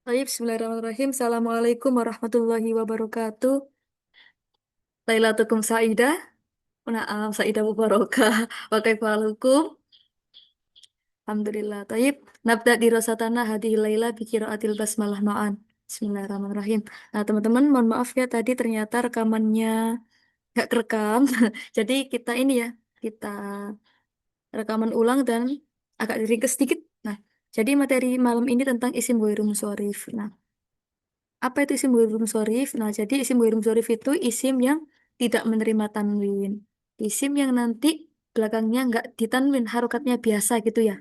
Baik, bismillahirrahmanirrahim. Assalamualaikum warahmatullahi wabarakatuh. Lailatul Saidah. Naam, Saidah Mubarakah. Wa kaifalukum. Alhamdulillah. Taib. Nabda dirasatana hadihi laila bi qiraatil basmalah ma'an. Bismillahirrahmanirrahim. Nah, teman-teman, mohon maaf ya tadi ternyata rekamannya nggak kerekam. Jadi kita ini ya, kita rekaman ulang dan agak diringkas sedikit. Nah, jadi materi malam ini tentang isim ghairul musyarrif. Nah, apa itu isim ghairul munsharif? Nah, jadi isim ghairul munsharif itu isim yang tidak menerima tanwin. Isim yang nanti belakangnya nggak ditanwin, harokatnya biasa gitu ya.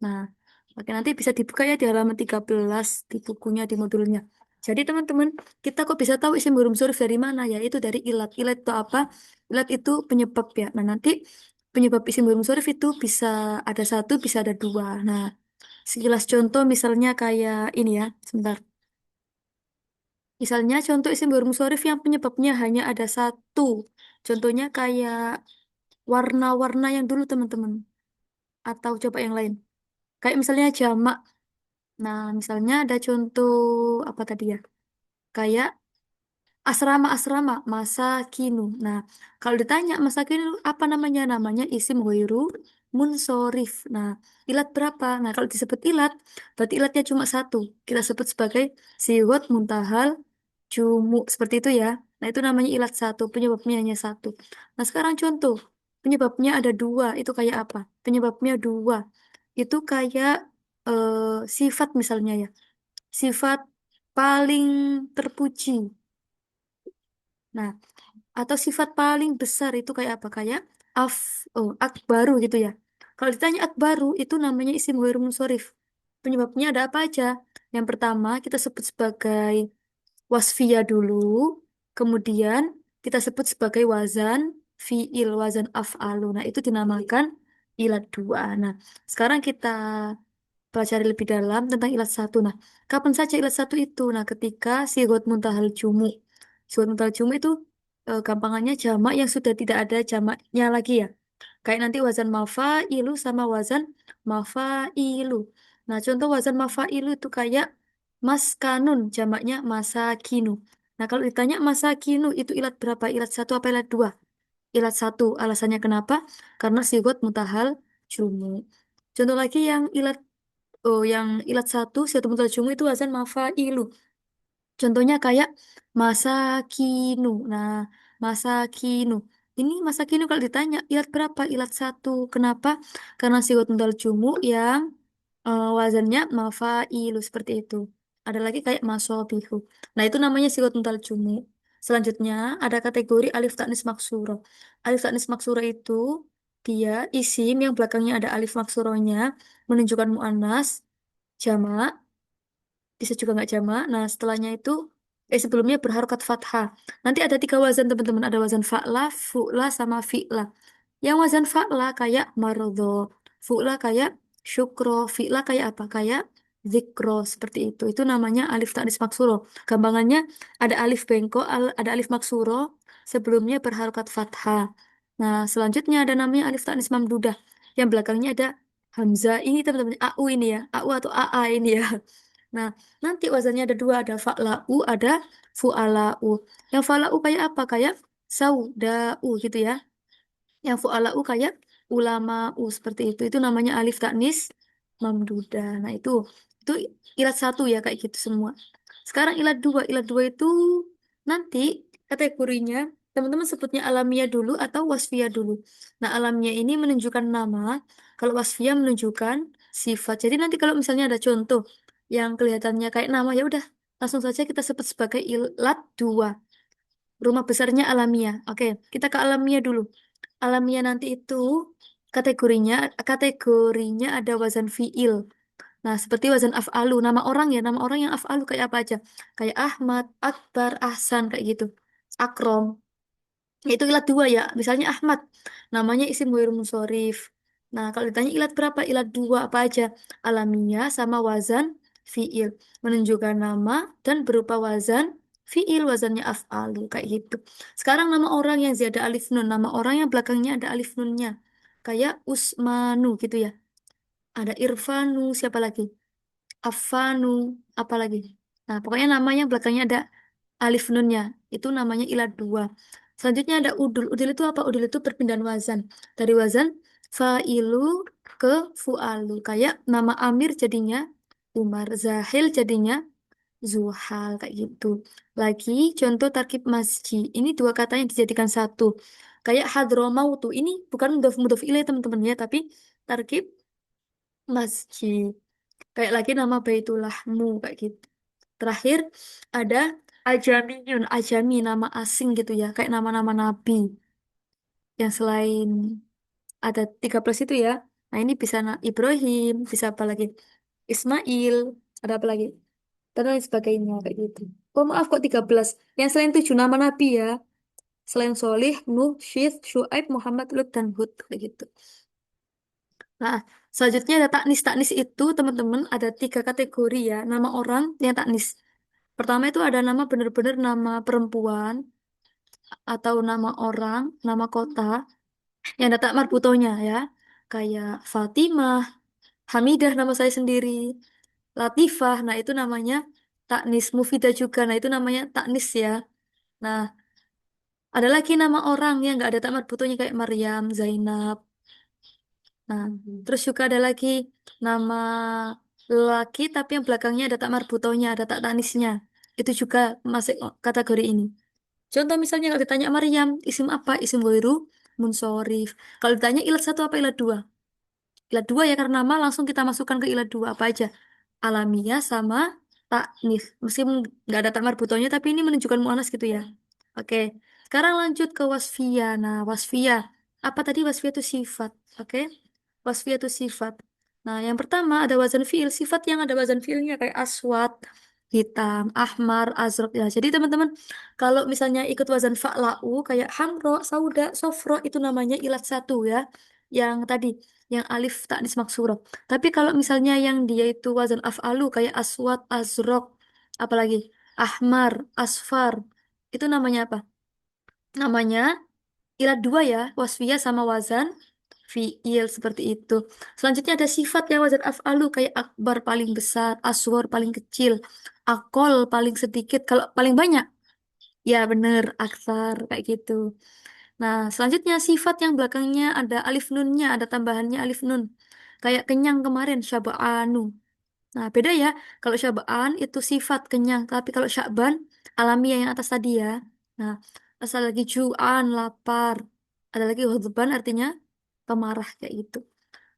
Nah, oke nanti bisa dibuka ya di halaman 13 di bukunya, di modulnya. Jadi teman-teman, kita kok bisa tahu isim ghairul munsharif dari mana? Ya, itu dari ilat. Ilat itu apa? Ilat itu penyebab ya. Nah, nanti penyebab isim ghairul munsharif itu bisa ada satu, bisa ada dua. Nah, sekilas contoh misalnya kayak ini ya, sebentar. Misalnya contoh isim baru munsharif yang penyebabnya hanya ada satu. Contohnya kayak warna-warna yang dulu teman-teman. Atau coba yang lain. Kayak misalnya jamak. Nah, misalnya ada contoh apa tadi ya? Kayak asrama-asrama, masa kinu. Nah, kalau ditanya masa kinu apa namanya? Namanya isim ghairu munsorif. Nah, ilat berapa? Nah, kalau disebut ilat, berarti ilatnya cuma satu. Kita sebut sebagai sigot muntahal jumu. Seperti itu ya. Nah, itu namanya ilat satu. Penyebabnya hanya satu. Nah, sekarang contoh. Penyebabnya ada dua. Itu kayak apa? Penyebabnya dua. Itu kayak sifat misalnya ya. Sifat paling terpuji. Nah, atau sifat paling besar itu kayak apa? Kayak akbaru gitu ya. Kalau ditanya akbaru itu namanya isim ghairul munsharif. Penyebabnya ada apa aja? Yang pertama kita sebut sebagai wasfiyah dulu, kemudian kita sebut sebagai wazan fiil, wazan af'alu. Nah, itu dinamakan ilat dua. Nah, sekarang kita pelajari lebih dalam tentang ilat satu. Nah, kapan saja ilat satu itu? Nah, ketika sigot muntahal jumu. Sigot muntahal jumu itu gampangannya jamak yang sudah tidak ada jamaknya lagi ya. Kayak nanti wazan mafailu sama wazan mafailu. Nah, contoh wazan mafailu itu kayak maskanun, jamaknya masakinu. Nah, kalau ditanya masakinu itu ilat berapa? Ilat satu apa ilat dua? Ilat satu. Alasannya kenapa? Karena sigot mutahal jumu. Contoh lagi yang ilat satu, sigot mutahal jumu itu wazan mafailu. Contohnya kayak masakinu. Nah, masakinu. Ini masakinu kalau ditanya ilat berapa? Ilat satu. Kenapa? Karena sigot tunggal jumu yang wazannya mafailu seperti itu. Ada lagi kayak masobihu. Nah, itu namanya sigot tunggal jumu. Selanjutnya ada kategori alif taknis maksuro. Alif taknis maksuro itu dia isim yang belakangnya ada alif maksuronya menunjukkan muannas, jamak, bisa juga nggak jamak. Nah, setelahnya itu sebelumnya berharokat fathah. Nanti ada tiga wazan teman-teman. Ada wazan fa'la, fu'la, sama fi'la. Yang wazan fa'la kayak marodho, fu'la kayak syukro, fi'la kayak apa? Kayak zikro, seperti itu. Itu namanya alif ta'nis maksuro. Gampangannya ada alif bengko, ada alif maksuro, sebelumnya berharokat fathah. Nah, selanjutnya ada namanya alif ta'nis mamdudah. Yang belakangnya ada hamzah. Ini teman-teman, AU ini ya. AU atau AA ini ya. Nah, nanti wazannya ada dua, ada fa'la'u, ada fu'ala'u. Yang fa'la'u kayak apa? Kayak sauda'u gitu ya. Yang fu'ala'u kayak ulama'u seperti itu. Itu namanya alif taknis mamdudah. Nah, itu ilat satu ya kayak gitu semua. Sekarang ilat dua. Ilat dua itu nanti kategorinya teman-teman sebutnya alamiah dulu atau wasfiyah dulu. Nah, alamiah ini menunjukkan nama, kalau wasfiyah menunjukkan sifat. Jadi nanti kalau misalnya ada contoh yang kelihatannya kayak nama ya udah langsung saja kita sebut sebagai ilat dua. Rumah besarnya alamiah. Oke, kita ke alamiah dulu. Alamiah nanti itu kategorinya ada wazan fiil. Nah, seperti wazan af'alu, nama orang ya, nama orang yang af'alu kayak apa aja? Kayak Ahmad, Akbar, Ahsan kayak gitu. Akrom. Itu ilat dua ya. Misalnya Ahmad, namanya isim ghairul munsharif. Nah, kalau ditanya ilat berapa? Ilat dua apa aja? Alamiah sama wazan fiil. Menunjukkan nama dan berupa wazan fiil, wazannya af'alu kayak gitu. Sekarang nama orang yang ziyadah alif nun, nama orang yang belakangnya ada alif nunnya. Kayak Usmanu gitu ya. Ada Irfanu, siapa lagi? Afanu, apa lagi? Nah, pokoknya namanya belakangnya ada alif nunnya. Itu namanya ilat dua. Selanjutnya ada udul. Udul itu apa? Udul itu perpindahan wazan. Dari wazan fa'ilu ke fu'alu. Kayak nama Amir jadinya Umar. Zahil jadinya Zuhal. Kayak gitu. Lagi contoh tarkib masjid. Ini dua kata yang dijadikan satu. Kayak hadromautu. Ini bukan mudhof mudhof ilaih teman-teman ya. Tapi tarkib masjid. Kayak lagi nama Baitullahmu. Kayak gitu. Terakhir ada Ajamiyun, Ajami nama asing gitu ya, kayak nama-nama nabi yang selain ada 13 itu ya. Nah ini bisa Ibrahim, bisa apa lagi? Ismail, ada apa lagi? Dan lain sebagainya kayak gitu. Oh maaf kok 13. Yang selain 7 nama nabi ya. Selain Solih, Nuh, Syith, Syuaib, Muhammad, Lut, dan Hud kayak gitu. Nah, selanjutnya ada taknis. Taknis itu teman-teman ada 3 kategori ya. Nama orang yang taknis. Pertama itu ada nama benar-benar nama perempuan atau nama orang, nama kota yang ada tak marbutonya ya. Kayak Fatimah, Hamidah nama saya sendiri, Latifah, nah itu namanya taknis, Mufidah juga, nah itu namanya taknis ya. Nah, ada lagi nama orang yang nggak ada tak marbutonya kayak Maryam, Zainab. Nah, terus juga ada lagi nama lelaki tapi yang belakangnya ada tak marbutonya, ada tak tanisnya. Itu juga masuk kategori ini. Contoh misalnya kalau ditanya Maryam, isim apa? Isim ghairu munsorif. Kalau ditanya ilat satu apa ilat dua? Ilat dua ya karena nama langsung kita masukkan ke ilat dua apa aja? Alamiah sama taknis. Meskipun nggak ada tak marbutonya tapi ini menunjukkan muannas gitu ya. Oke. Sekarang lanjut ke wasfiyah. Nah, wasfiyah. Apa tadi wasfiyah itu sifat? Oke. Wasfiyah itu sifat. Nah, yang pertama ada wazan fiil. Sifat yang ada wazan fiilnya kayak aswad, hitam, ahmar, azraq. Ya, jadi teman-teman kalau misalnya ikut wazan fa'la'u kayak hamro, sauda, sofro itu namanya ilat satu ya. Yang tadi, yang alif taknis maksuro. Tapi kalau misalnya yang dia itu wazan af'alu kayak aswad, azraq, apalagi ahmar, asfar, itu namanya apa? Namanya ilat dua ya, wasfiyah sama wazan fiil seperti itu. Selanjutnya ada sifat yang wazan af'alu kayak akbar paling besar, aswar paling kecil, akol paling sedikit, kalau paling banyak. Ya bener, aksar kayak gitu. Nah, selanjutnya sifat yang belakangnya ada alif nunnya, ada tambahannya alif nun. Kayak kenyang kemarin, syaba'anu. Nah, beda ya. Kalau syaba'an itu sifat kenyang, tapi kalau sya'ban alamiah yang atas tadi ya. Nah, asal lagi ju'an, lapar. Ada lagi hudban artinya pemarah kayak gitu.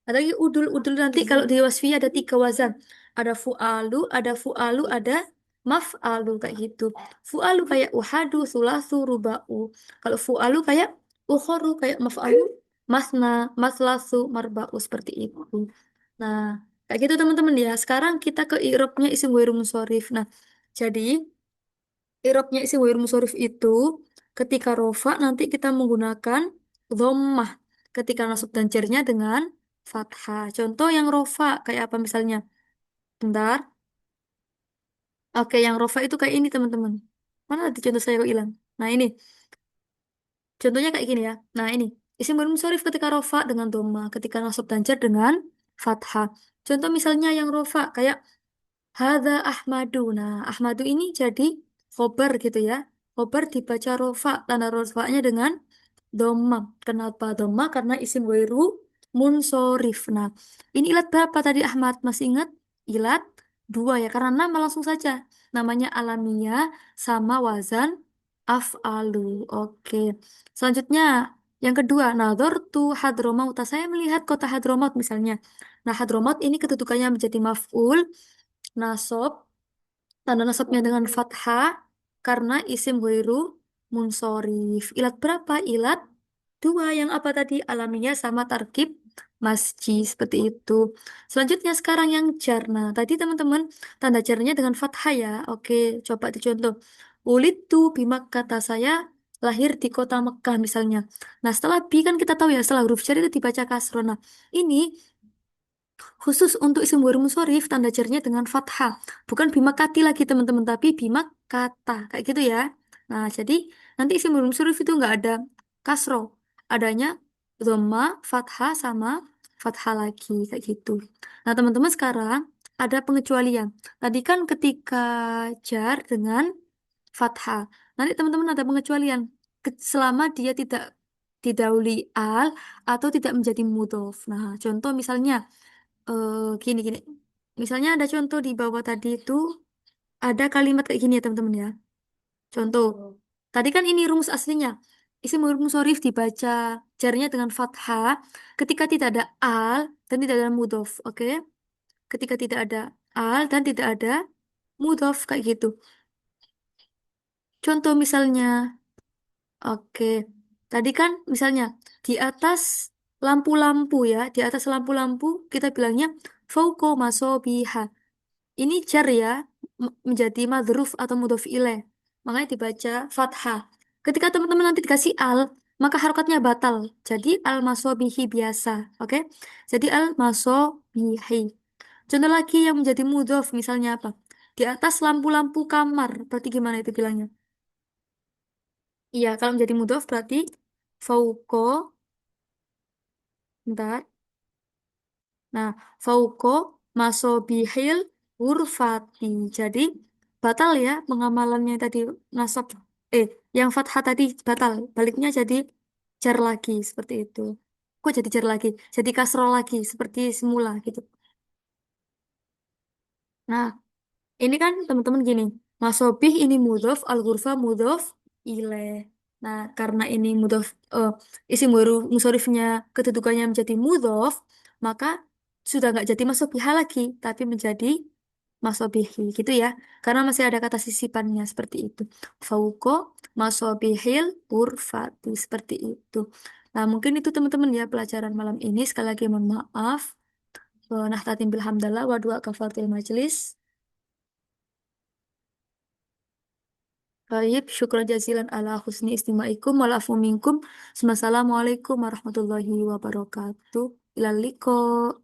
Ada lagi udul-udul nanti kalau di wasfiyah ada 3 wazan. Ada fu'alu, ada maf'alu kayak gitu. Fu'alu kayak uhadu, sulasu, ruba'u. Kalau fu'alu kayak ukhoru, kayak maf'alu, masna, maslasu, marba'u seperti itu. Nah, kayak gitu teman-teman ya. Sekarang kita ke i'rabnya isim ghairu munsharif. Nah, jadi i'rabnya isim ghairu munsharif itu ketika rofa nanti kita menggunakan dhammah. Ketika nasab dan jarnya dengan fathah. Contoh yang rofa kayak apa misalnya? Bentar. Oke, yang rofa itu kayak ini teman-teman. Mana tadi contoh saya kok hilang? Nah, ini. Contohnya kayak gini ya. Nah, ini. Isim ghairu munsharif ketika rofa dengan dhamma, ketika nasab dan jar dengan fathah. Contoh misalnya yang rofa kayak Hadza Ahmadu. Nah, Ahmadu ini jadi khobar gitu ya. Khobar dibaca rofa, tanda rofanya dengan dhamma. Kenapa dhamma? Karena isim ghairu munsorif. Nah, ini ilat berapa tadi Ahmad? Masih ingat? Ilat dua ya, karena nama langsung saja. Namanya alamiah sama wazan af'alu. Oke. Selanjutnya, yang kedua, nadhartu Hadramaut. Saya melihat kota Hadramaut misalnya. Nah, Hadramaut ini kedudukannya menjadi maf'ul nasob, tanda nasabnya dengan fathah karena isim ghairu munsorif. Ilat berapa? Ilat dua. Yang apa tadi? Alamiah sama tarkib masjid seperti itu. Selanjutnya sekarang yang jar. Nah, tadi teman-teman tanda jarnya dengan fathah ya. Oke, coba dicontoh. Ulitu bimak kata saya lahir di kota Mekah misalnya. Nah, setelah bi kan kita tahu ya, setelah huruf jar itu dibaca kasroh. Nah, ini khusus untuk isim ghairi munsharif tanda jarnya dengan fathah. Bukan bimakati lagi teman-teman, tapi bimak kata. Kayak gitu ya. Nah, jadi nanti isim ghairi munsharif itu nggak ada kasro. Adanya dhamma, fathah, sama fathah lagi. Kayak gitu. Nah, teman-teman sekarang ada pengecualian. Tadi kan ketika jar dengan fathah. Nanti teman-teman ada pengecualian. Selama dia tidak didahului al atau tidak menjadi mudhof. Nah, contoh misalnya gini gini. Misalnya ada contoh di bawah tadi itu ada kalimat kayak gini ya teman-teman ya. Contoh. Tadi kan ini rumus aslinya. Isim mursorif dibaca jarnya dengan fathah ketika tidak ada al dan tidak ada mudhof. Oke? Ketika tidak ada al dan tidak ada mudhof kayak gitu. Contoh misalnya, oke, tadi kan misalnya di atas lampu-lampu ya, di atas lampu-lampu kita bilangnya fauqa masobiha. Ini jar ya, menjadi madruf atau mudhof ilaih. Makanya dibaca fathah. Ketika teman-teman nanti dikasih al, maka harokatnya batal. Jadi al masobihi biasa, oke? Jadi al masobihi. Contoh lagi yang menjadi mudhof misalnya apa? Di atas lampu-lampu kamar. Berarti gimana itu bilangnya? Iya, kalau menjadi mudhof berarti fauko, bentar. Nah, fauko masobihil hurfati. Jadi batal ya pengamalannya tadi nasab. Yang fathah tadi batal. Baliknya jadi jar lagi seperti itu. Kok jadi jar lagi? Jadi kasroh lagi seperti semula gitu. Nah, ini kan teman-teman gini, masobih ini mudhof, al-ghurfa mudhof ilaih. Nah, karena ini mudhof, isim musorifnya kedudukannya menjadi mudhof, maka sudah nggak jadi masobihah lagi, tapi menjadi masobihi, gitu ya. Karena masih ada kata sisipannya seperti itu. Fauko masobihil urfati, seperti itu. Nah, mungkin itu teman-teman ya pelajaran malam ini. Sekali lagi mohon maaf. Nah, tatim bilhamdallah wa du'a kafatil majlis. Baik, syukran jazilan ala husni istimaikum walafu minkum. Wassalamualaikum warahmatullahi wabarakatuh. Ilal liqa.